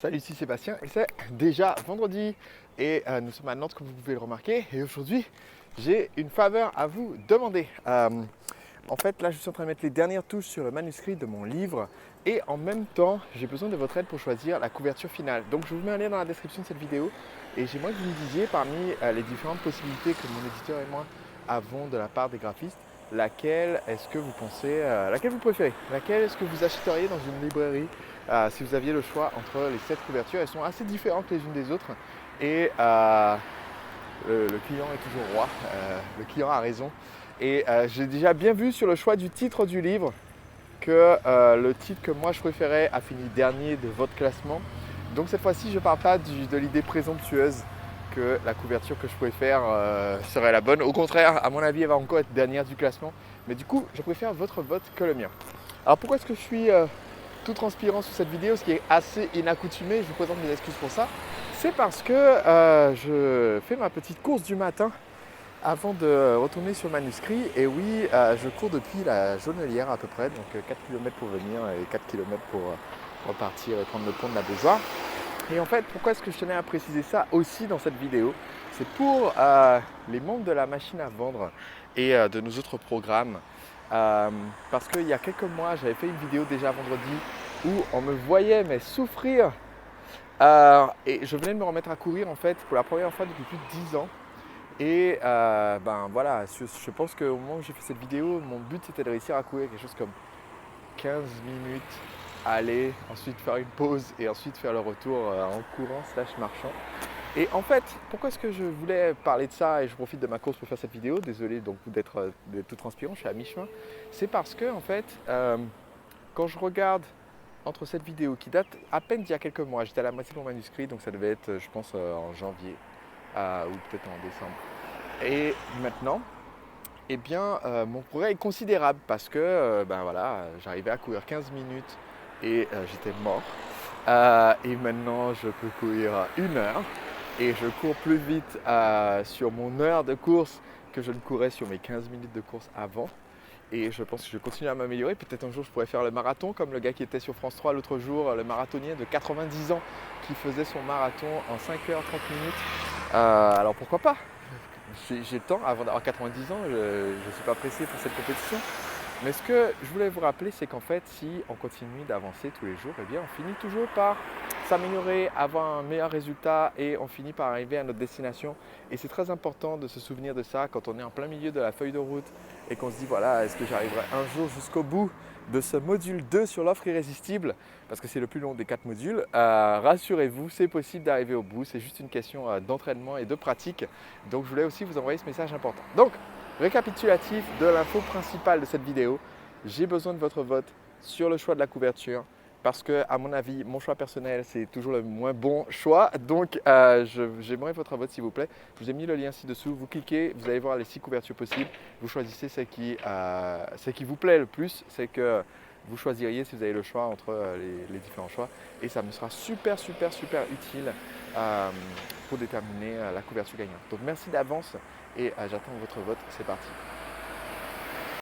Salut, ici Sébastien et c'est déjà vendredi et nous sommes à Nantes comme vous pouvez le remarquer et aujourd'hui j'ai une faveur à vous demander. En fait là je suis en train de mettre les dernières touches sur le manuscrit de mon livre et en même temps j'ai besoin de votre aide pour choisir la couverture finale. Donc je vous mets un lien dans la description de cette vidéo et j'aimerais que vous me disiez parmi les différentes possibilités que mon éditeur et moi avons de la part des graphistes, laquelle est-ce que vous pensez, laquelle vous préférez, laquelle est-ce que vous achèteriez dans une librairie si vous aviez le choix entre les 7 couvertures. Elles sont assez différentes les unes des autres et le client est toujours roi, le client a raison. Et j'ai déjà bien vu sur le choix du titre du livre que le titre que moi je préférais a fini dernier de votre classement. Donc cette fois-ci je ne parle pas de l'idée présomptueuse que la couverture que je préfère serait la bonne. Au contraire, à mon avis, elle va encore être dernière du classement. Mais du coup, je préfère votre vote que le mien. Alors pourquoi est-ce que je suis tout transpirant sur cette vidéo, ce qui est assez inaccoutumé, je vous présente mes excuses pour ça. C'est parce que je fais ma petite course du matin avant de retourner sur le manuscrit. Et oui, je cours depuis la Jaunelière à peu près, donc 4 km pour venir et 4 km pour repartir et prendre le pont de la Beaujoire. Et en fait, pourquoi est-ce que je tenais à préciser ça aussi dans cette vidéo? C'est pour les membres de la machine à vendre et de nos autres programmes. Parce qu'il y a quelques mois, j'avais fait une vidéo déjà vendredi où on me voyait mais souffrir. Et je venais de me remettre à courir en fait pour la première fois depuis plus de 10 ans. Et ben voilà, je pense qu'au moment où j'ai fait cette vidéo, mon but c'était de réussir à courir quelque chose comme 15 minutes, aller, ensuite faire une pause et ensuite faire le retour en courant / marchant. Et en fait, pourquoi est-ce que je voulais parler de ça et je profite de ma course pour faire cette vidéo? Désolé donc d'être tout transpirant, je suis à mi-chemin. C'est parce que en fait, quand je regarde entre cette vidéo qui date à peine d'il y a quelques mois, j'étais à la moitié de mon manuscrit, donc ça devait être, je pense, en janvier ou peut-être en décembre. Et maintenant, eh bien, mon progrès est considérable parce que ben voilà, j'arrivais à courir 15 minutes et j'étais mort. Et maintenant, je peux courir 1 heure et je cours plus vite sur mon heure de course que je ne courais sur mes 15 minutes de course avant. Et je pense que je continue à m'améliorer. Peut-être un jour, je pourrais faire le marathon comme le gars qui était sur France 3 l'autre jour, le marathonien de 90 ans qui faisait son marathon en 5h30 minutes. Alors pourquoi pas? J'ai le temps, avant d'avoir 90 ans, je ne suis pas pressé pour cette compétition. Mais ce que je voulais vous rappeler, c'est qu'en fait, si on continue d'avancer tous les jours, eh bien, on finit toujours par s'améliorer, avoir un meilleur résultat et on finit par arriver à notre destination. Et c'est très important de se souvenir de ça quand on est en plein milieu de la feuille de route et qu'on se dit, voilà, est-ce que j'arriverai un jour jusqu'au bout de ce module 2 sur l'offre irrésistible, parce que c'est le plus long des 4 modules. Rassurez-vous, c'est possible d'arriver au bout, c'est juste une question d'entraînement et de pratique. Donc je voulais aussi vous envoyer ce message important. Donc, récapitulatif de l'info principale de cette vidéo, j'ai besoin de votre vote sur le choix de la couverture parce que, à mon avis, mon choix personnel, c'est toujours le moins bon choix. Donc, j'aimerais votre vote, s'il vous plaît. Je vous ai mis le lien ci-dessous. Vous cliquez, vous allez voir les 6 couvertures possibles. Vous choisissez celle qui vous plaît le plus. C'est que vous choisiriez si vous avez le choix entre les différents choix. Et ça me sera super utile pour déterminer la couverture gagnante. Donc, merci d'avance et j'attends votre vote. C'est parti.